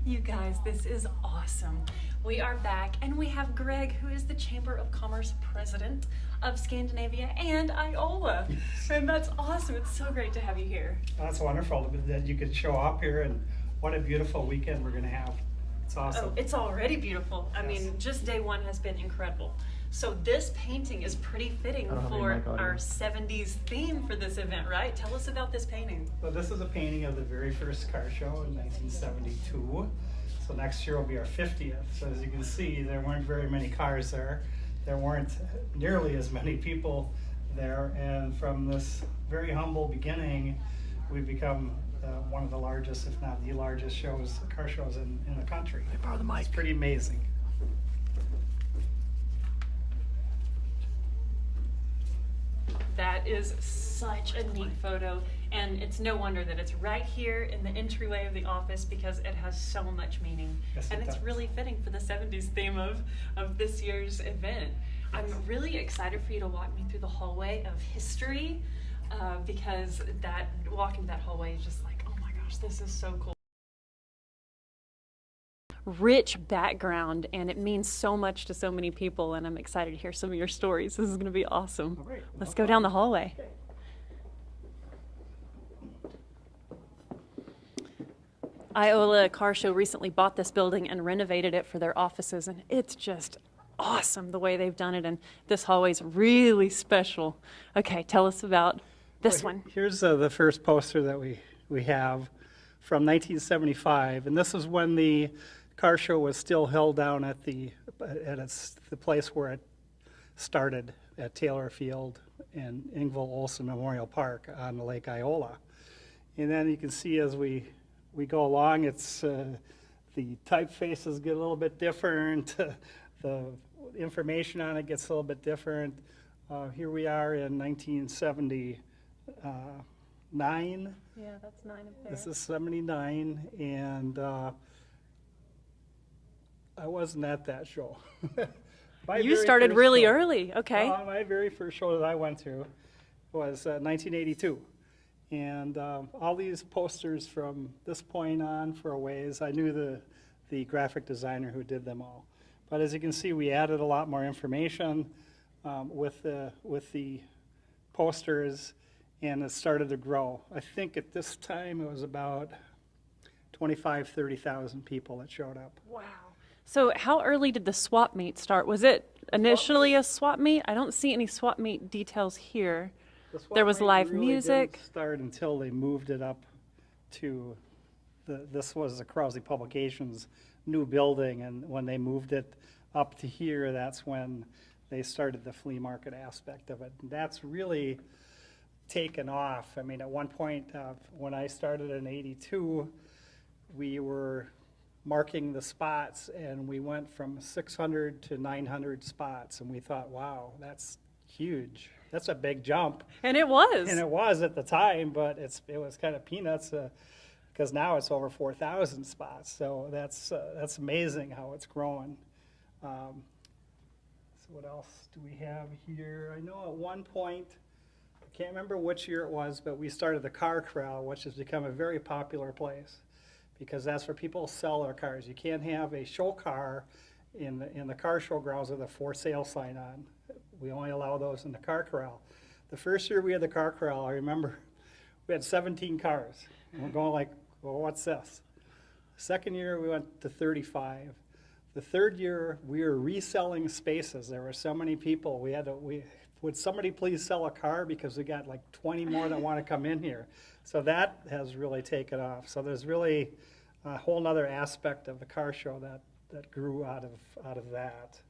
You guys, this is awesome. We are back, and we have Greg, who is the Chamber of Commerce President of Scandinavia and Iola. And that's awesome. It's so great to have you here. That's wonderful that you could show up here, and what a beautiful weekend we're going to have. It's awesome. Oh, it's already beautiful. I mean, just day one has been incredible. So this painting is pretty fitting for our 70s theme for this event, right? Tell us about this painting. So this is a painting of the very first car show in 1972. So next year will be our 50th. So as you can see, there weren't very many cars there. There weren't nearly as many people there. And from this very humble beginning, we've become one of the largest, if not the largest car shows in the country. I borrow the mic. It's pretty amazing. That is such a neat photo, and it's no wonder that it's right here in the entryway of the office because it has so much meaning. Yes, and it's does. really fitting for the 70s theme of this year's event. I'm really excited for you to walk me through the hallway of history because walking that hallway is just like, oh my gosh, this is so cool. Rich background, and it means so much to so many people, and I'm excited to hear some of your stories. This is going to be awesome. All right, Let's go down the hallway. Okay. Iola Car Show recently bought this building and renovated it for their offices, and it's just awesome the way they've done it, and this hallway is really special. Okay, tell us about this one. Here's the first poster that we have from 1975, and this is when the car show was still held down at the place where it started at Taylor Field and Ingville Olsen Memorial Park on Lake Iola. And then you can see as we go along, it's the typefaces get a little bit different, the information on it gets a little bit different. Here we are in 1979. Yeah, that's 9 up there. This is 79, and I wasn't at that show. You started really early, okay. My very first show that I went to was 1982. And all these posters from this point on for a ways, I knew the graphic designer who did them all. But as you can see, we added a lot more information with the posters, and it started to grow. I think at this time it was about 30,000 people that showed up. Wow. So how early did the swap meet start? Was it initially a swap meet? I don't see any swap meet details here. There was live music. Didn't start until they moved it up to this was the Krause Publications new building, and when they moved it up to here, that's when they started the flea market aspect of it. And that's really taken off. I mean, at one point when I started in '82, we were marking the spots, and we went from 600 to 900 spots, and we thought, wow, that's huge. That's a big jump. And it was. And it was at the time, but it was kind of peanuts because now it's over 4,000 spots. So that's amazing how it's growing. So what else do we have here? I know at one point, I can't remember which year it was, but we started the car corral, which has become a very popular place because that's where people sell their cars. You can't have a show car in the car show grounds with a for sale sign on. We only allow those in the car corral. The first year we had the car corral, I remember we had 17 cars. And we're going like, well, what's this? The second year we went to 35. The third year we were reselling spaces. There were so many people. Would somebody please sell a car because we got like 20 more that want to come in here. So that has really taken off. So there's really a whole nother aspect of the car show that grew out of that.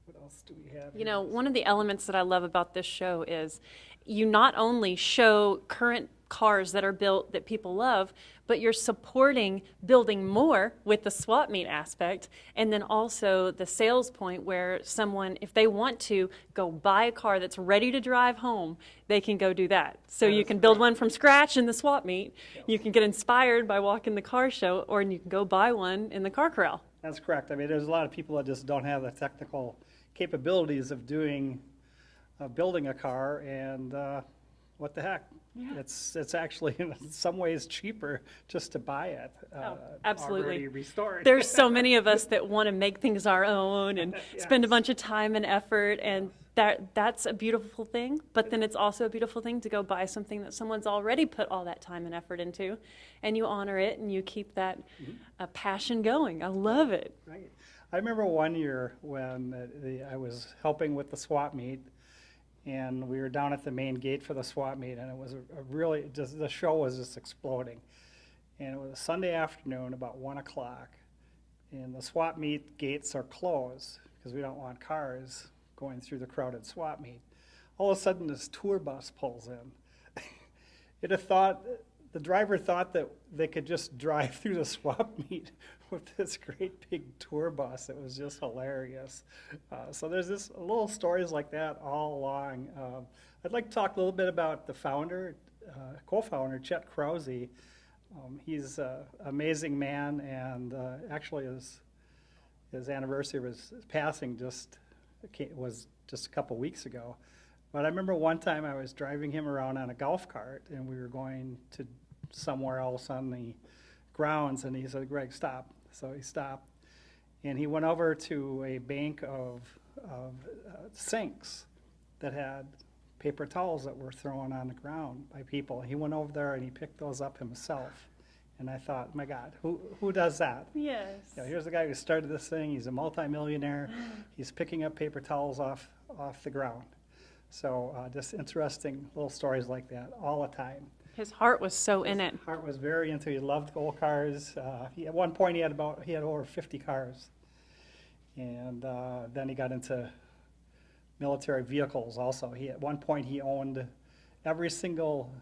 What else do we have? You know, one of the elements that I love about this show is you not only show current cars that are built that people love, but you're supporting building more with the swap meet aspect, and then also the sales point where someone, if they want to go buy a car that's ready to drive home, they can go do that. So you can build one from scratch in the swap meet, you can get inspired by walking the car show, or you can go buy one in the car corral. That's correct. I mean, there's a lot of people that just don't have the technical capabilities of building a car, and what the heck, Yeah. It's actually in some ways cheaper just to buy it. Absolutely. Already restored. There's so many of us that want to make things our own and spend a Yes. bunch of time and effort, and that's a beautiful thing. But then it's also a beautiful thing to go buy something that someone's already put all that time and effort into, and you honor it and you keep that passion going. I love it. Right. I remember one year when I was helping with the swap meet, and we were down at the main gate for the swap meet, and it was a really, just the show was just exploding. And it was a Sunday afternoon, about 1 o'clock, and the swap meet gates are closed because we don't want cars going through the crowded swap meet. All of a sudden, this tour bus pulls in. The driver thought that they could just drive through the swap meet with this great big tour bus. It was just hilarious. So there's this little stories like that all along. I'd like to talk a little bit about the founder, co-founder, Chet Krause. He's an amazing man, and actually his anniversary was passing was just a couple weeks ago. But I remember one time I was driving him around on a golf cart, and we were going to somewhere else on the grounds, and he said, "Greg, stop." So he stopped, and he went over to a bank of sinks that had paper towels that were thrown on the ground by people. He went over there and he picked those up himself. And I thought, my God, who does that? Yes. You know, here's the guy who started this thing. He's a multimillionaire. He's picking up paper towels off the ground. So just interesting little stories like that all the time. His heart was so in it. His heart was very into. He loved old cars. At one point, he had over 50 cars, and then he got into military vehicles. Also, at one point he owned every single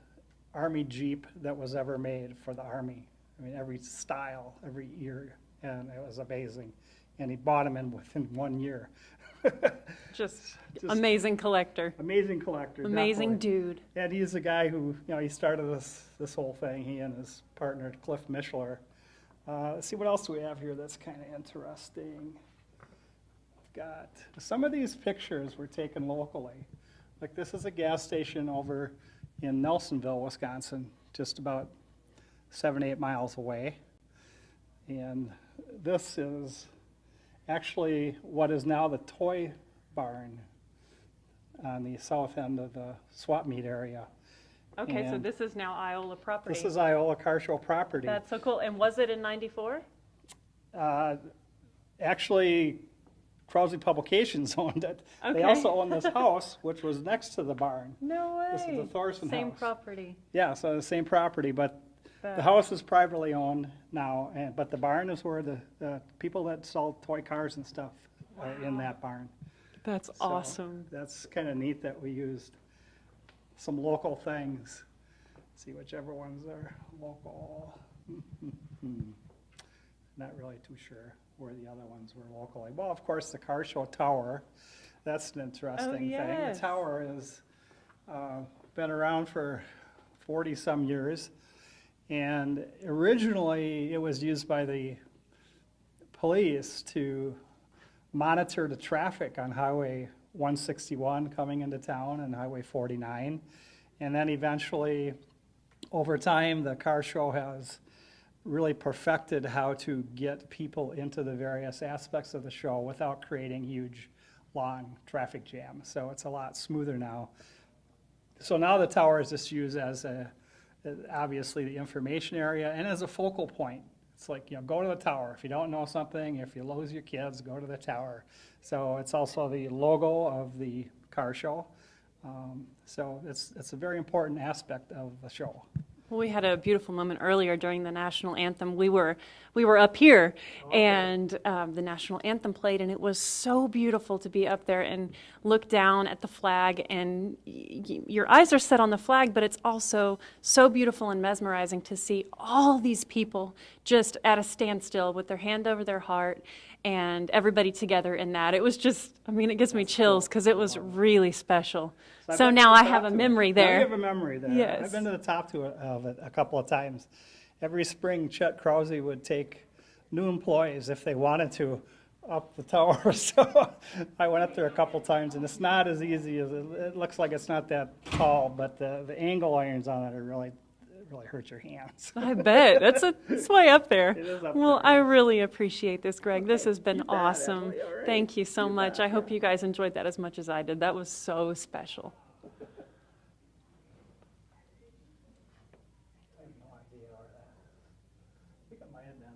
Army Jeep that was ever made for the Army. I mean, every style, every year, and it was amazing. And he bought them within 1 year. Just amazing collector. Amazing collector. Amazing definitely. dude. And he's the guy who, he started this whole thing, he and his partner, Cliff Mishler. Let's see, what else do we have here that's kind of interesting? We've got, some of these pictures were taken locally. Like this is a gas station over in Nelsonville, Wisconsin, just about 7-8 miles away. And this is actually what is now the toy barn on the south end of the swap meet area. Okay, so And this is now Iola property. This is Iola Car Show property. That's so cool. And was it in '94? Actually, Krause Publications owned it. Okay. They also own this house, which was next to the barn. No way. This is the Thorson Same house. property. Yeah, so the same property, but the house is privately owned now, but the barn is where the people that sell toy cars and stuff are in that barn. That's So awesome. That's kind of neat that we used some local things. See whichever ones are local. Not really too sure where the other ones were locally. Well, of course, the car show tower. That's an interesting thing. yes. The tower has been around for 40-some years. And originally, it was used by the police to monitor the traffic on Highway 161 coming into town and Highway 49. And then eventually, over time, the car show has really perfected how to get people into the various aspects of the show without creating huge, long traffic jams. So it's a lot smoother now. So now the tower is just used as obviously the information area and as a focal point. It's like, go to the tower. If you don't know something, if you lose your kids, go to the tower. So it's also the logo of the car show. So it's a very important aspect of the show. Well, we had a beautiful moment earlier during the national anthem. We were up here, and the national anthem played, and it was so beautiful to be up there and look down at the flag. And your eyes are set on the flag, but it's also so beautiful and mesmerizing to see all these people just at a standstill with their hand over their heart, and everybody together in that. It was just, it gives me chills because it was really special. So now I have a memory there. Now you have a memory there. Yes. I've been to the top of it a couple of times. Every spring, Chet Krause would take new employees, if they wanted to, up the tower. So I went up there a couple times, and it's not as easy as it looks like. It's not that tall, but the angle irons on it are really hurt your hands. I bet. It's way up there. It is up Well, there. I really appreciate this, Greg. This has been You bet, awesome. Emily. All right. Thank you so You much. bet. I hope you guys enjoyed that as much as I did. That was so special. I have no idea where that is. I think it might have been.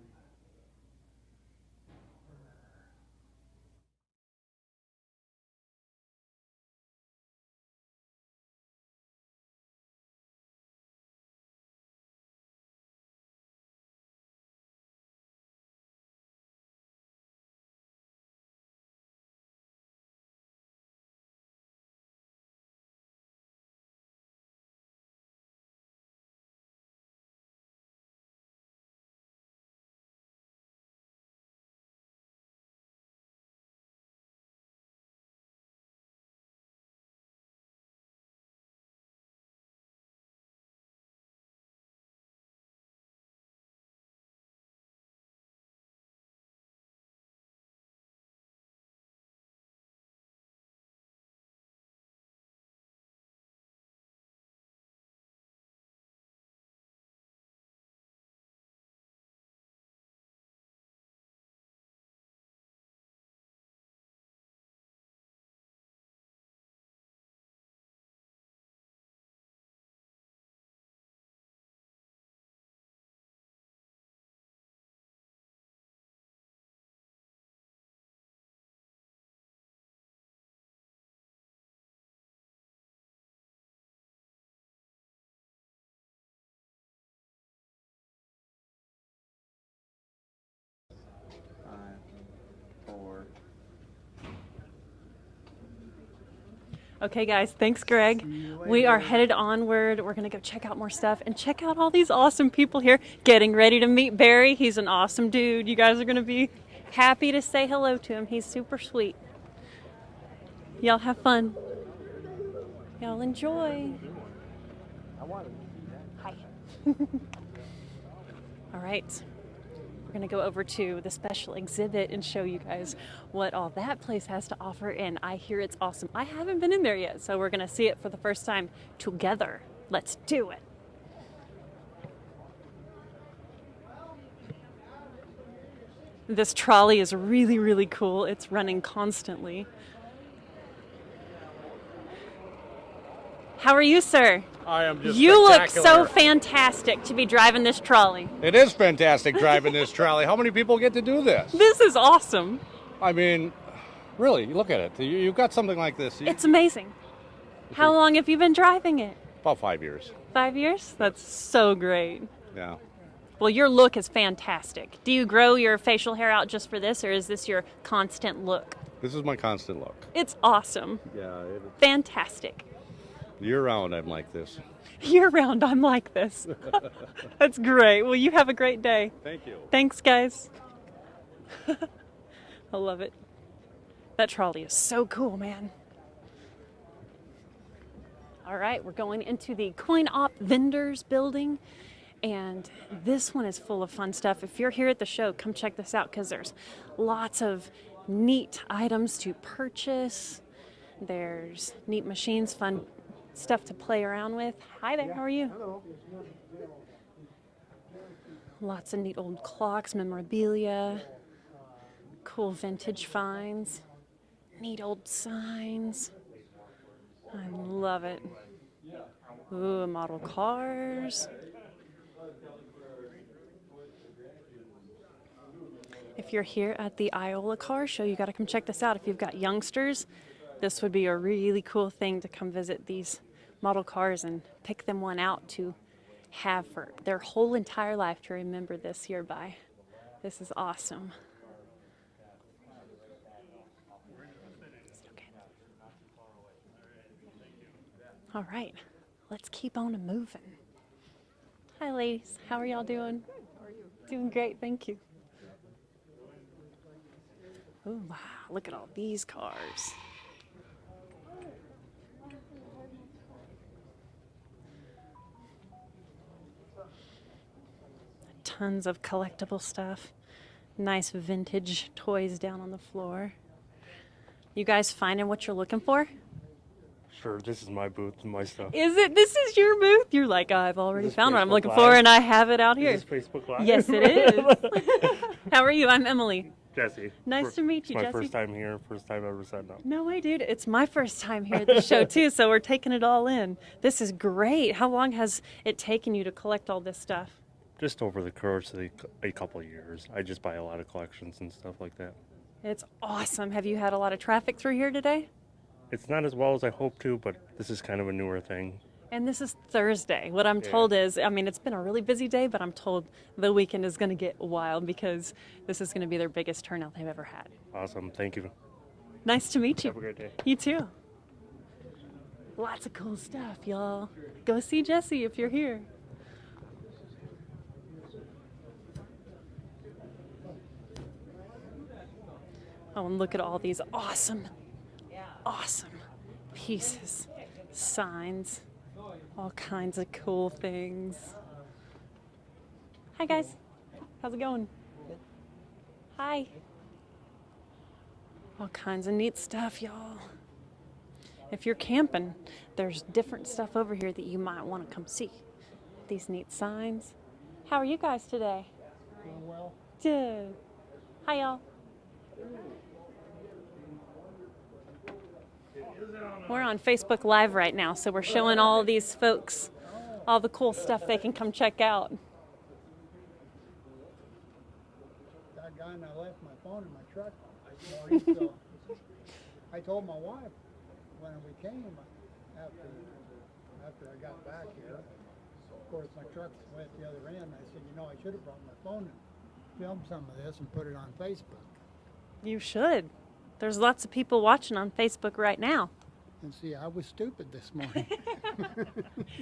Okay, guys, thanks, Greg. See you We are later. headed onward. We're going to go check out more stuff and check out all these awesome people here getting ready to meet Barry. He's an awesome dude. You guys are going to be happy to say hello to him. He's super sweet. Y'all have fun. Y'all enjoy. Hi. All right. We're going to go over to the special exhibit and show you guys what all that place has to offer. And I hear it's awesome. I haven't been in there yet, so we're going to see it for the first time together. Let's do it. This trolley is really, really cool. It's running constantly. How are you, sir? I am just You look so spectacular. fantastic to be driving this trolley. It is fantastic driving this trolley. How many people get to do this? This is awesome. I mean, really, look at it. You've got something like this. It's amazing. How long have you been driving it? About 5 years. 5 years? That's so great. Yeah. Well, your look is fantastic. Do you grow your facial hair out just for this, or is this your constant look? This is my constant look. It's awesome. Yeah. Fantastic. Year round, I'm like this. Year round, I'm like this. That's great. Well, you have a great day. Thank you. Thanks, guys. I love it. That trolley is so cool, man. All right, we're going into the Coin Op Vendors building, and this one is full of fun stuff. If you're here at the show, come check this out because there's lots of neat items to purchase. There's neat machines, fun stuff to play around with. Hi there, how are you? Hello. Lots of neat old clocks, memorabilia, cool vintage finds, neat old signs. I love it. Ooh, model cars. If you're here at the Iola car show, you got to come check this out. If you've got youngsters, this would be a really cool thing to come visit these model cars and pick them one out to have for their whole entire life to remember this year by. This is awesome. Is it okay? All right, let's keep on moving. Hi, ladies. How are y'all doing? How are you? Doing great, thank you. Oh, wow, look at all these cars. Tons of collectible stuff. Nice vintage toys down on the floor. You guys finding what you're looking for? Sure, this is my booth and my stuff. Is it? This is your booth? You're like, I've already this found what I'm Facebook looking Live? for, and I have it out here. Is this Facebook Live? Yes, it is. How are you? I'm Emily. Jesse. Nice to meet you, it's my Jesse. first time here, first time ever setting up. No way, dude. It's my first time here at the show, too, so we're taking it all in. This is great. How long has it taken you to collect all this stuff? Just over the course of a couple of years. I just buy a lot of collections and stuff like that. It's awesome. Have you had a lot of traffic through here today? It's not as well as I hope to, but this is kind of a newer thing. And this is Thursday. What I'm told is, I mean, it's been a really busy day, but I'm told the weekend is going to get wild because this is going to be their biggest turnout they've ever had. Awesome. Thank you. Nice to meet you. Have a great day. You too. Lots of cool stuff, y'all. Go see Jesse if you're here. Oh, and look at all these awesome pieces, signs, all kinds of cool things. Hi, guys. How's it going? Hi. All kinds of neat stuff, y'all. If you're camping, there's different stuff over here that you might want to come see. These neat signs. How are you guys today? Doing well. Good. Hi, y'all. We're on Facebook Live right now, so we're showing all these folks all the cool stuff they can come check out. That guy and I left my phone in my truck this morning, so I told my wife when we came after I got back here. Of course, my truck went the other end. I said, you know, I should have brought my phone and filmed some of this and put it on Facebook. You should. There's lots of people watching on Facebook right now. And see, I was stupid this morning.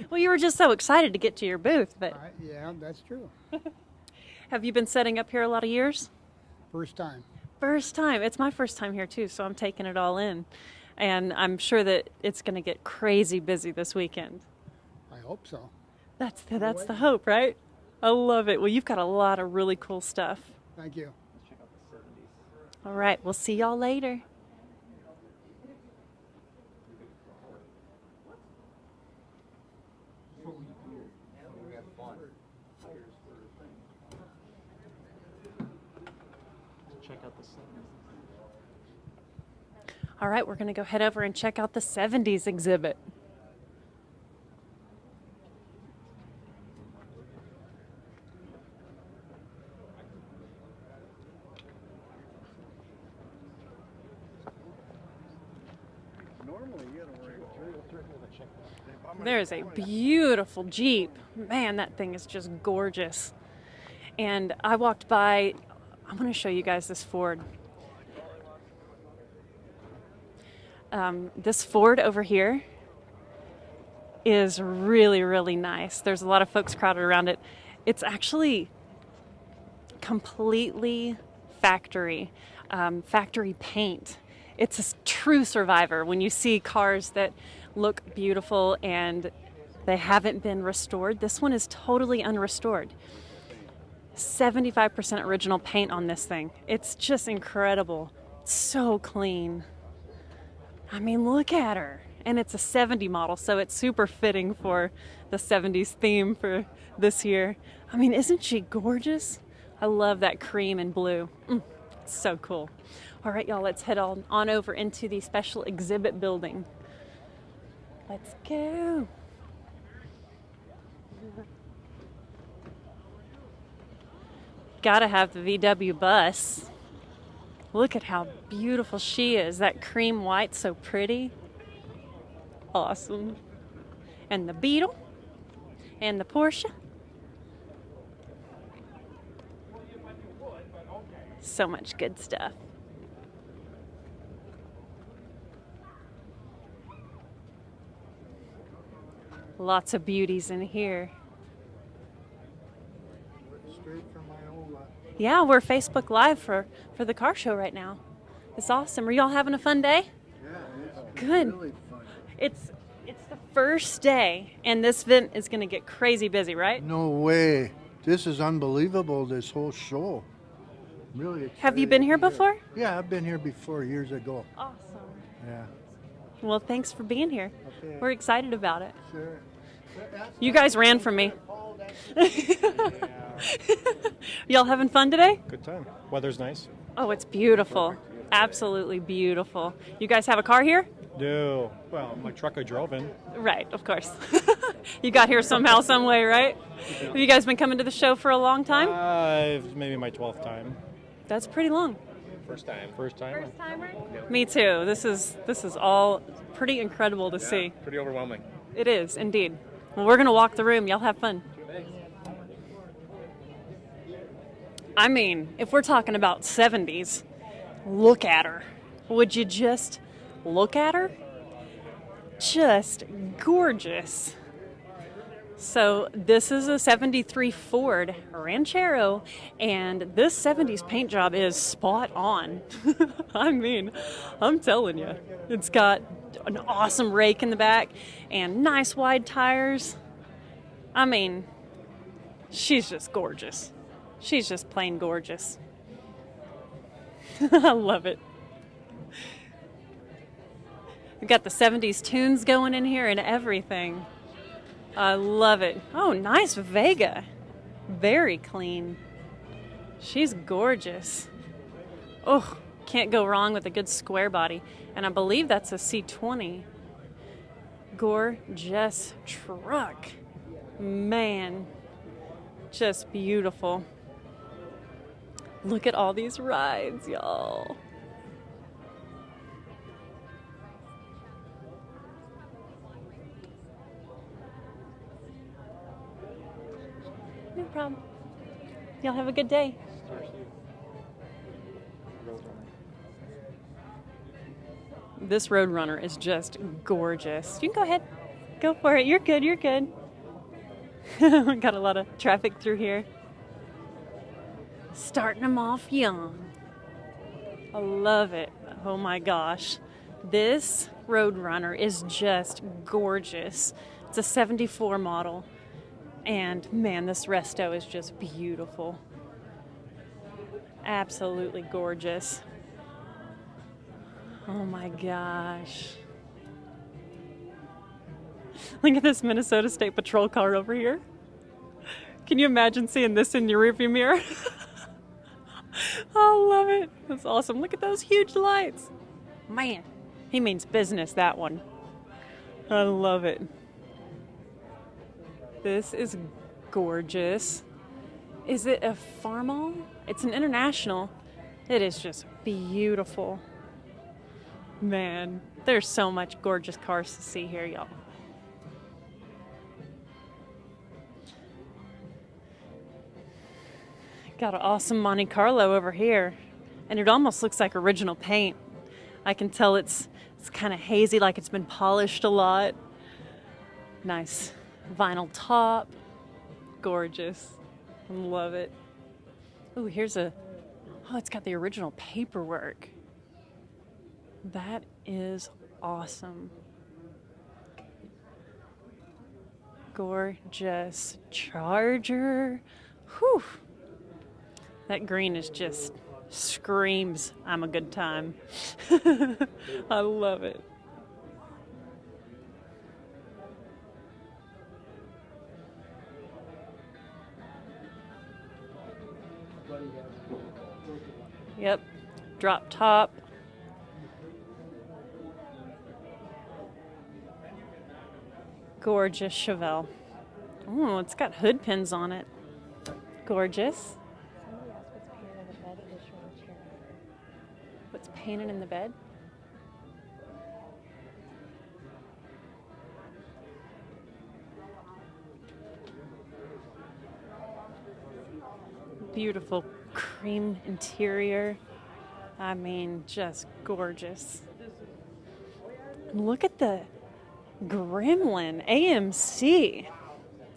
Well, you were just so excited to get to your booth, but Yeah, that's true. have you been setting up here a lot of years? First time. First time. It's my first time here too, so I'm taking it all in. And I'm sure that it's going to get crazy busy this weekend. I hope so. That's the hope, right? I love it. Well, you've got a lot of really cool stuff. Thank you. All right, we'll see y'all later. All right, we're going to go head over and check out the 70s exhibit. There's a beautiful Jeep. Man, that thing is just gorgeous. And I walked by, I'm going to show you guys this Ford. This Ford over here is really, really nice. There's a lot of folks crowded around it. It's actually completely factory paint. It's a true survivor when you see cars that look beautiful and they haven't been restored. This one is totally unrestored. 75% original paint on this thing. It's just incredible. It's so clean. I mean, look at her. And it's a 70 model, so it's super fitting for the 70s theme for this year. I mean, isn't she gorgeous? I love that cream and blue. It's so cool. All right, y'all, let's head on over into the special exhibit building. Let's go. Gotta have the VW bus. Look at how beautiful she is. That cream white, so pretty. Awesome. And the Beetle. And the Porsche. So much good stuff. Lots of beauties in here. Straight from Iola. Yeah, we're Facebook Live for the car show right now. It's awesome. Are y'all having a fun day? Yeah, it's Good. really fun. It's the first day, and this event is going to get crazy busy, right? No way. This is unbelievable, this whole show. Really excited. Have you been to here be before? Yeah, I've been here before years ago. Awesome. Yeah. Well, thanks for being here. Okay. We're excited about it. Sure. You guys ran from me. Y'all having fun today? Good time. Weather's nice. Oh, it's beautiful. Absolutely beautiful. You guys have a car here? No. Well, my truck I drove in. Right, of course. You got here somehow, some way, right? Have you guys been coming to the show for a long time? Maybe my 12th time. That's pretty long. First time. First time. Me too. This is all pretty incredible to see. Pretty overwhelming. It is, indeed. Well, we're going to walk the room. Y'all have fun. I mean, if we're talking about 70s, look at her. Would you just look at her? Just gorgeous. So this is a 73 Ford Ranchero, and this 70s paint job is spot on. I mean, I'm telling you, it's got an awesome rake in the back and nice wide tires. I mean, she's just gorgeous. She's just plain gorgeous. I love it. We've got the 70s tunes going in here and everything. I love it. Oh, nice Vega. Very clean. She's gorgeous. Oh, can't go wrong with a good square body. And I believe that's a C20. Gorgeous truck. Man, just beautiful. Look at all these rides, y'all. No problem. Y'all have a good day. This Roadrunner is just gorgeous. You can go ahead. Go for it. You're good. You're good. Got a lot of traffic through here. Starting them off young. I love it. Oh my gosh. This Roadrunner is just gorgeous. It's a 74 model. And man, this resto is just beautiful. Absolutely gorgeous. Oh my gosh. Look at this Minnesota State Patrol car over here. Can you imagine seeing this in your rearview mirror? I love it. That's awesome. Look at those huge lights. Man, he means business, that one. I love it. This is gorgeous. Is it a Farmall? It's an International. It is just beautiful. Man, there's so much gorgeous cars to see here, y'all. Got an awesome Monte Carlo over here. And it almost looks like original paint. I can tell it's kind of hazy, like it's been polished a lot. Nice vinyl top. Gorgeous. I love it. Ooh, here's oh, it's got the original paperwork. That is awesome. Gorgeous Charger. Whew. That green is just screams I'm a good time. I love it. Yep, drop top. Gorgeous Chevelle. Oh, it's got hood pins on it. Gorgeous. What's painted in the bed? Beautiful cream interior. I mean, just gorgeous. Look at the Gremlin AMC.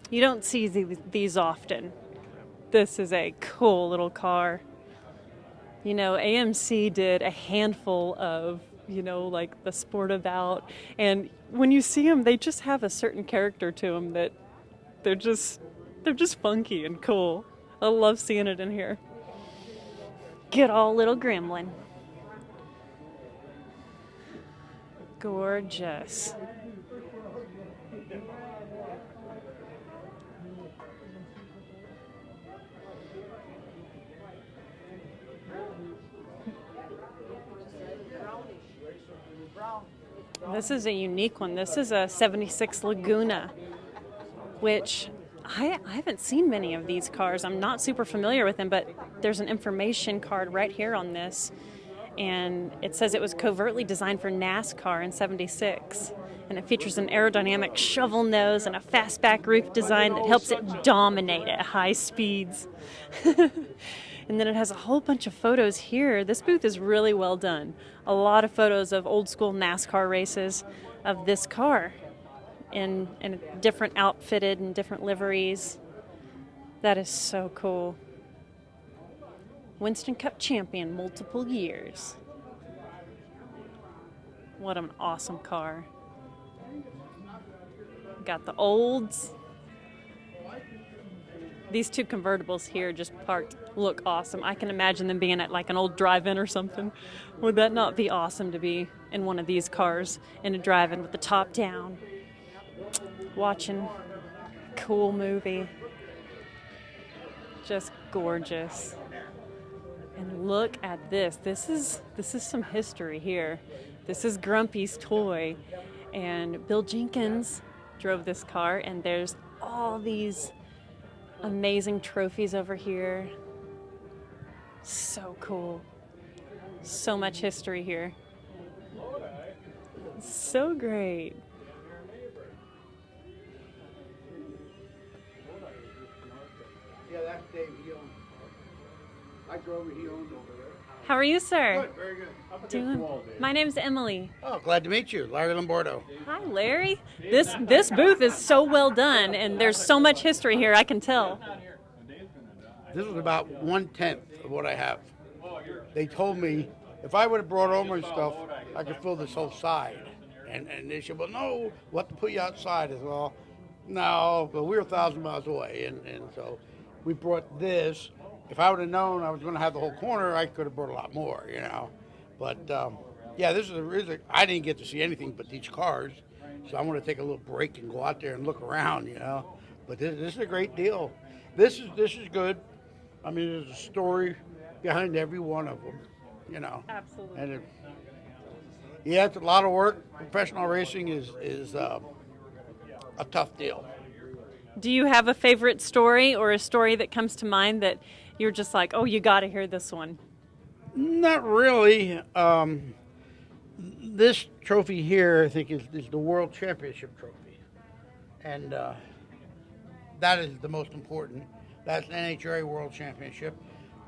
You don't see these often. This is a cool little car. You know, AMC did a handful of, like the Sportabout. And when you see them, they just have a certain character to them that they're just funky and cool. I love seeing it in here. Good old little gremlin. Gorgeous. This is a unique one. This is a 76 Laguna, which I haven't seen many of these cars. I'm not super familiar with them, but there's an information card right here on this. And it says it was covertly designed for NASCAR in 76. And it features an aerodynamic shovel nose and a fastback roof design that helps it dominate at high speeds. And then it has a whole bunch of photos here. This booth is really well done. A lot of photos of old school NASCAR races of this car in different outfitted and different liveries. That is so cool. Winston Cup champion multiple years. What an awesome car. Got the olds. These two convertibles here just parked look awesome. I can imagine them being at like an old drive-in or something. Would that not be awesome to be in one of these cars in a drive-in with the top down, watching a cool movie? Just gorgeous. And look at this. This is some history here. This is Grumpy's toy, and Bill Jenkins drove this car, and there's all these amazing trophies over here. So cool. So much history here. So great. Yeah, that's Dave. He owns it. I drove it. He owns over there. How are you, sir? Good, very good. My name's Emily. Oh, glad to meet you, Larry Lombardo. Hi, Larry. This booth is so well done, and there's so much history here, I can tell. This was about 1/10 of what I have. They told me if I would have brought over and stuff, I could fill this whole side. And they said, well, no, we'll have to put you outside as well. No, but we were 1,000 miles away, and so we brought this. If I would have known I was going to have the whole corner, I could have brought a lot more, you know. But, yeah, this is I didn't get to see anything but these cars, so I'm going to take a little break and go out there and look around, you know. But this is a great deal. This is good. I mean, there's a story behind every one of them, you know. Absolutely. And yeah, it's a lot of work. Professional racing is a tough deal. Do you have a favorite story or a story that comes to mind that you're just like, oh, you got to hear this one? Not really. This trophy here, I think, is the World Championship trophy. And that is the most important. That's NHRA World Championship.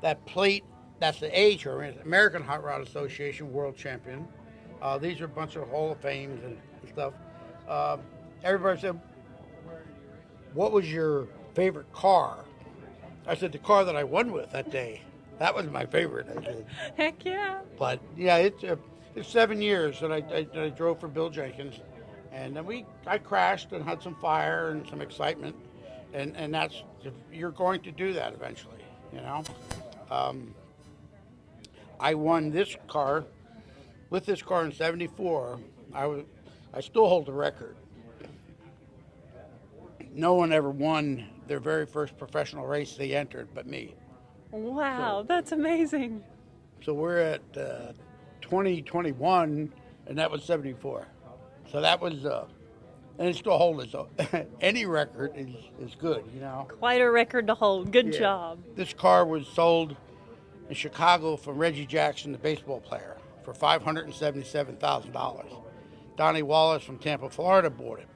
That plate, that's the AHRA, American Hot Rod Association World Champion. These are a bunch of Hall of Fames and stuff. Everybody said, what was your favorite car? I said, the car that I won with that day. That was my favorite, I said. Heck yeah. But, yeah, it's 7 years that I drove for Bill Jenkins. And then I crashed and had some fire and some excitement. And that's, you're going to do that eventually, you know. I won this car. With this car in 74, I still hold the record. No one ever won their very first professional race they entered but me. Wow, that's amazing. So we're at 2021, and that was 74. So that was, and it still holds it. Any record is good, you know. Quite a record to hold. Good Yeah. job. This car was sold in Chicago from Reggie Jackson, the baseball player, for $577,000. Donnie Wallace from Tampa, Florida bought it.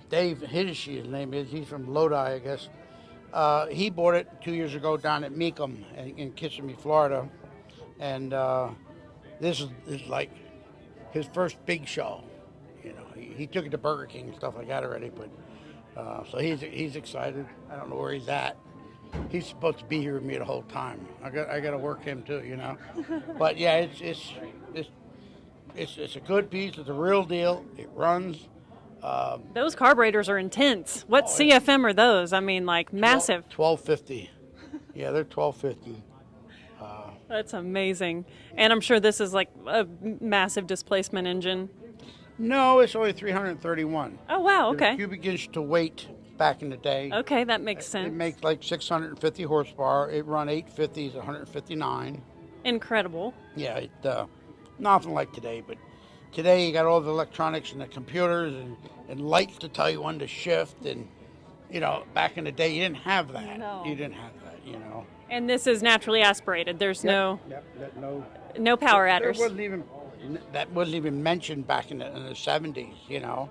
Dave Hideshi, his name is. He's from Lodi, I guess. He bought it 2 years ago down at Meekum in Kissimmee, Florida. And this is like his first big show. You know, he took it to Burger King and stuff like that already. But so he's excited. I don't know where he's at. He's supposed to be here with me the whole time. I got to work him too, you know. But yeah, it's a good piece. It's a real deal. It runs. Those carburetors are intense. What CFM are those? I mean, like massive. 1250. Yeah, they're 1250. That's amazing. And I'm sure this is like a massive displacement engine. No, it's only 331. Oh, wow. They're Okay. cubic inch to weight back in the day. Okay, that makes It sense. makes like 650 horsepower. It run 850s, 159. Incredible. Yeah, nothing like today, but today you got all the electronics and the computers and lights to tell you when to shift. And, back in the day, you didn't have that. No. You didn't have that, And this is naturally aspirated. There's no no. power There adders. that wasn't even mentioned back in the 70s,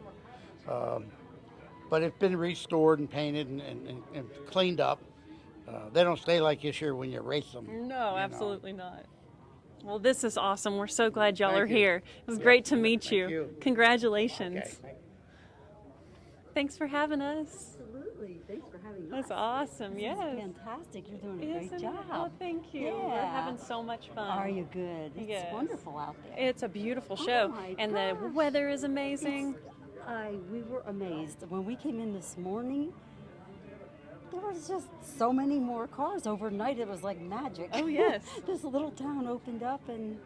but it's been restored and painted and cleaned up. They don't stay like this here when you race them. No, absolutely not. Well, this is awesome. We're so glad y'all Thank are you. here. It was great to meet Thank you. you. Congratulations. Okay. Thanks for having us. Absolutely. Thanks for having us. That's awesome. This yes. is fantastic. You're doing a Isn't great it? job. Oh, thank you. We're Yeah. having so much fun. Are you good? It's Yes. wonderful out there. It's a beautiful show. my And the gosh. weather is amazing. We were amazed. When we came in this morning, there was just so many more cars. Overnight, it was like magic. Oh, yes. This little town opened up, and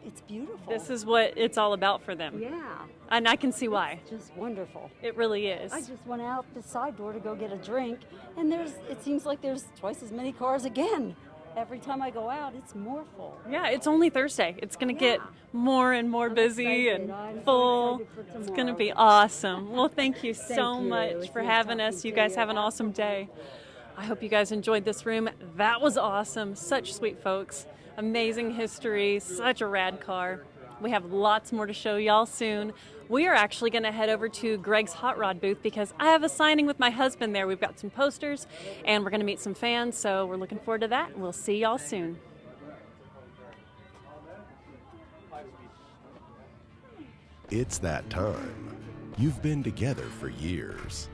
it's beautiful. This is what it's all about for them. Yeah. And I can see why. Just wonderful. It really is. I just went out the side door to go get a drink, and it seems like there's twice as many cars again. Every time I go out, it's more full. Yeah, it's only Thursday. It's going to get Yeah. more and more I'm busy excited. and I'm so full. excited for It's going to tomorrow. be awesome. Well, thank you so Thank you. much It's for nice having talking us. You to guys you. have an awesome day. I hope you guys enjoyed this room. That was awesome. Such sweet folks. Amazing history. Such a rad car. We have lots more to show y'all soon. We are actually going to head over to Greg's Hot Rod booth because I have a signing with my husband there. We've got some posters and we're going to meet some fans, so we're looking forward to that. We'll see y'all soon. It's that time. You've been together for years.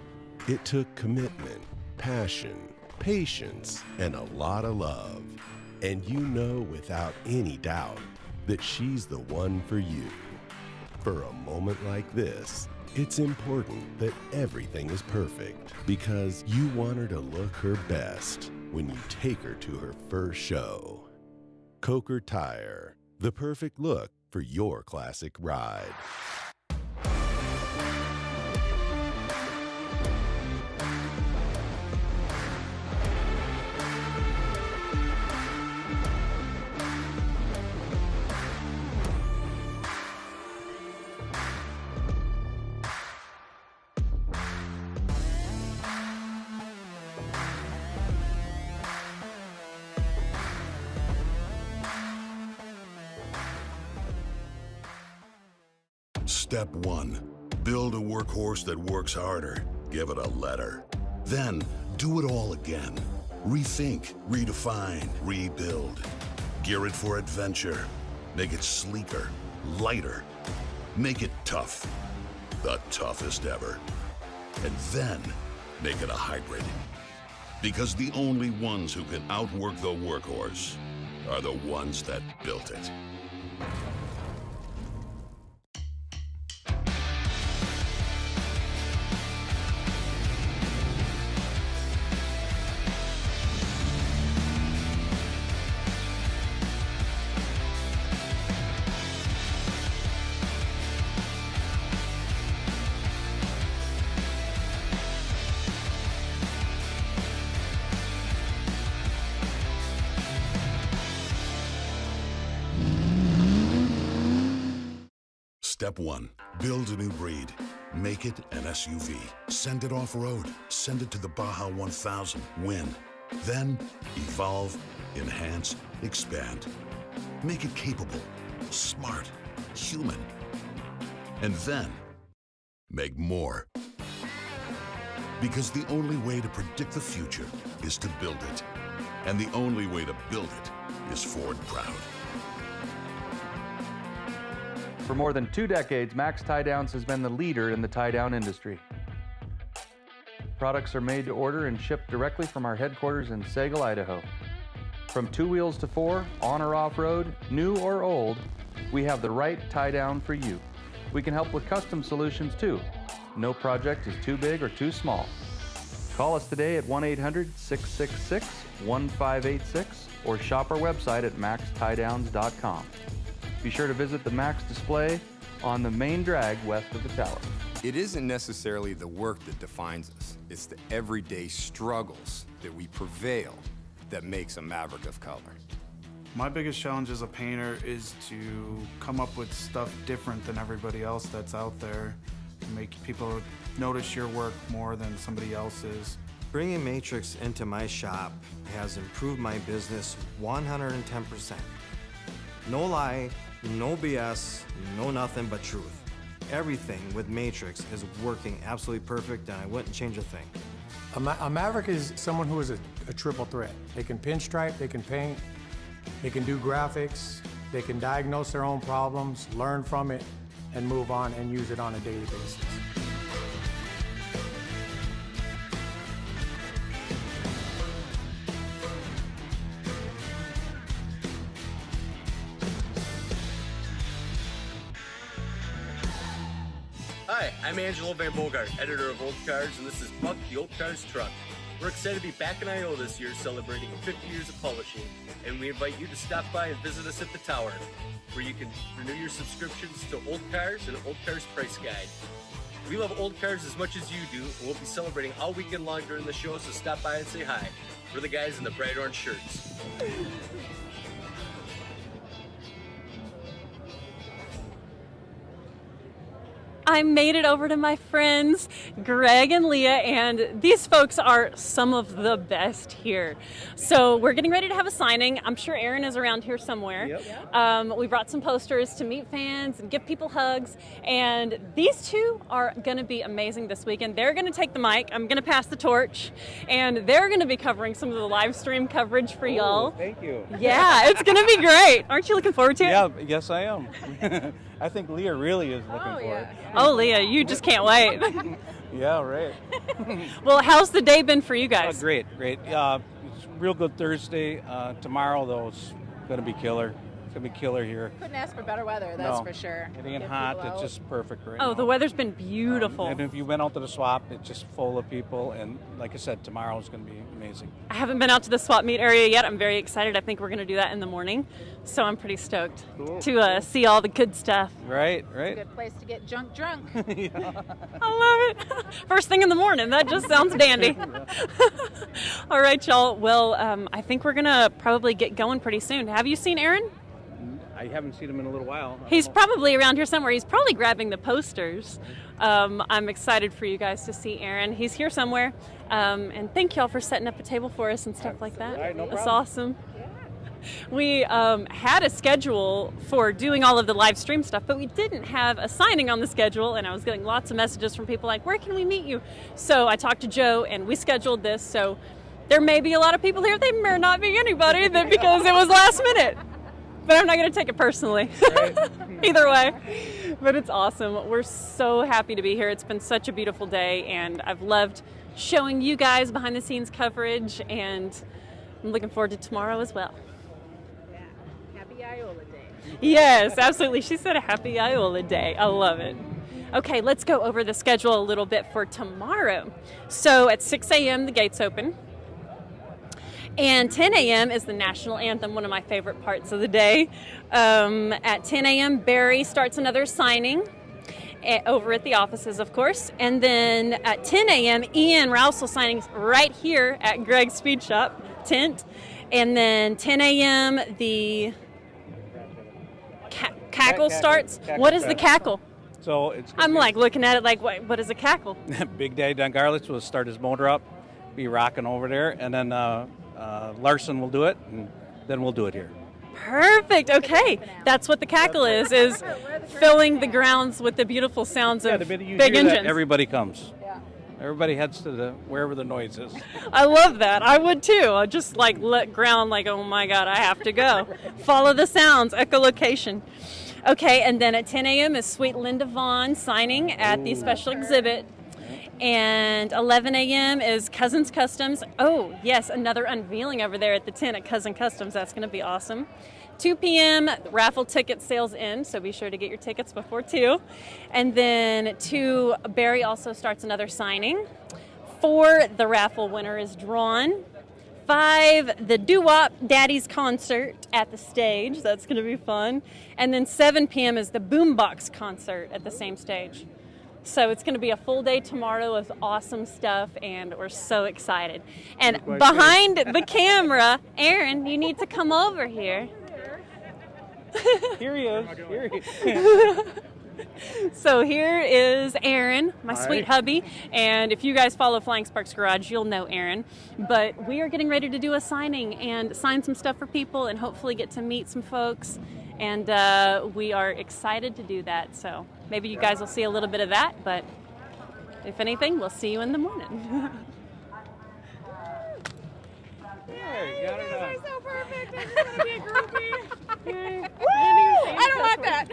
It took commitment, passion, patience, and a lot of love. And you know without any doubt that she's the one for you. For a moment like this, it's important that everything is perfect because you want her to look her best when you take her to her first show. Coker Tire, the perfect look for your classic ride. Step 1. Build a workhorse that works harder. Give it a letter. Then, do it all again. Rethink, redefine, rebuild. Gear it for adventure. Make it sleeker, lighter. Make it tough. The toughest ever. And then, make it a hybrid. Because the only ones who can outwork the workhorse are the ones that built it. Step 1. Build a new breed. Make it an SUV. Send it off-road. Send it to the Baja 1000. Win. Then, evolve, enhance, expand. Make it capable, smart, human. And then, make more. Because the only way to predict the future is to build it. And the only way to build it is Ford proud. For more than 2 decades, Max Tie Downs has been the leader in the tie-down industry. Products are made to order and shipped directly from our headquarters in Sagal, Idaho. From 2 wheels to 4, on or off-road, new or old, we have the right tie-down for you. We can help with custom solutions too. No project is too big or too small. Call us today at 1-800-666-1586 or shop our website at maxtiedowns.com. Be sure to visit the Max display on the main drag west of the tower. It isn't necessarily the work that defines us. It's the everyday struggles that we prevail that makes a maverick of color. My biggest challenge as a painter is to come up with stuff different than everybody else that's out there, to make people notice your work more than somebody else's. Bringing Matrix into my shop has improved my business 110%. No lie, no BS, no nothing but truth. Everything with Matrix is working absolutely perfect, and I wouldn't change a thing. A Maverick is someone who is a triple threat. They can pinstripe, they can paint, they can do graphics, they can diagnose their own problems, learn from it, and move on and use it on a daily basis. Hi, I'm Angelo Van Bogart, editor of Old Cars, and this is Buck, the Old Cars Truck. We're excited to be back in Iola this year celebrating 50 years of publishing, and we invite you to stop by and visit us at the Tower, where you can renew your subscriptions to Old Cars and Old Cars Price Guide. We love Old Cars as much as you do, and we'll be celebrating all weekend long during the show, so stop by and say hi. We're the guys in the bright orange shirts. I made it over to my friends, Greg and Leah, and these folks are some of the best here. So we're getting ready to have a signing. I'm sure Aaron is around here somewhere. Yep. We brought some posters to meet fans and give people hugs, and these two are going to be amazing this weekend. They're going to take the mic. I'm going to pass the torch, and they're going to be covering some of the live stream coverage for y'all. Thank you. Yeah, it's going to be great. Aren't you looking forward to it? Yeah, yes I am. I think Leah really is looking for it. Oh, Leah, you just can't wait. Yeah, right. Well, how's the day been for you guys? Great. It's real good Thursday. Tomorrow, though, it's going to be killer. It's going to be killer here. Couldn't ask for better weather, that's for sure. It ain't hot. It's just perfect right now. Oh, the weather's been beautiful. And if you went out to the swap, it's just full of people. And like I said, tomorrow is going to be amazing. I haven't been out to the swap meet area yet. I'm very excited. I think we're going to do that in the morning. So I'm pretty stoked to see all the good stuff. Right. It's a good place to get drunk. I love it. First thing in the morning. That just sounds dandy. All right, y'all. Well, I think we're going to probably get going pretty soon. Have you seen Aaron? I haven't seen him in a little while. He's probably around here somewhere. He's probably grabbing the posters. I'm excited for you guys to see Aaron. He's here somewhere. And thank y'all for setting up a table for us and stuff like that. All right, no That's problem. awesome. We had a schedule for doing all of the live stream stuff, but we didn't have a signing on the schedule, and I was getting lots of messages from people like, where can we meet you? So I talked to Joe, and we scheduled this. So there may be a lot of people here. There may not be anybody because it was last minute. But I'm not going to take it personally. Either way. But it's awesome. We're so happy to be here. It's been such a beautiful day, and I've loved showing you guys behind the scenes coverage, and I'm looking forward to tomorrow as well. Yeah. Happy Iola Day. Yes, absolutely. She said a happy Iola Day. I love it. Okay, let's go over the schedule a little bit for tomorrow. So at 6 a.m. the gates open. And 10 a.m. is the national anthem, one of my favorite parts of the day. At 10 a.m., Barry starts another signing over at the offices, of course. And then at 10 a.m., Ian Rouse will signing right here at Greg's Speed Shop tent. And then 10 a.m., the cackle starts. What is the cackle? So it's. I'm like looking at it like, what is a cackle? Big Daddy Don Garlitz will start his motor up, be rocking over there, and then Larson will do it, and then we'll do it here. Perfect. Okay, that's what the cackle is filling the grounds with the beautiful sounds of big engines. Everybody comes. Everybody heads to wherever the noise is. I love that. I would too. I just let ground oh my God, I have to go. Follow the sounds, echolocation. Okay, and then at 10 a.m. is Sweet Linda Vaughn signing at the special exhibit. And 11 a.m. is Cousins Customs. Oh, yes, another unveiling over there at the tent at Cousin Customs. That's going to be awesome. 2 p.m. raffle ticket sales end, so be sure to get your tickets before 2. And then 2, Barry also starts another signing. 4, the raffle winner is drawn. 5, the Doo-Wop Daddy's concert at the stage. That's going to be fun. And then 7 p.m. is the Boombox concert at the same stage. So it's going to be a full day tomorrow of awesome stuff, and we're so excited. And behind the camera, Aaron, you need to come over here. Here he is. So here is Aaron, my Hi. sweet hubby, and if you guys follow Flying Sparks Garage, you'll know Aaron. But we are getting ready to do a signing and sign some stuff for people and hopefully get to meet some folks. And we are excited to do that. So maybe you guys will see a little bit of that, but if anything, we'll see you in the morning. Hey, got it on. So perfect. I'm going to be a groupie. Woo! I don't want that.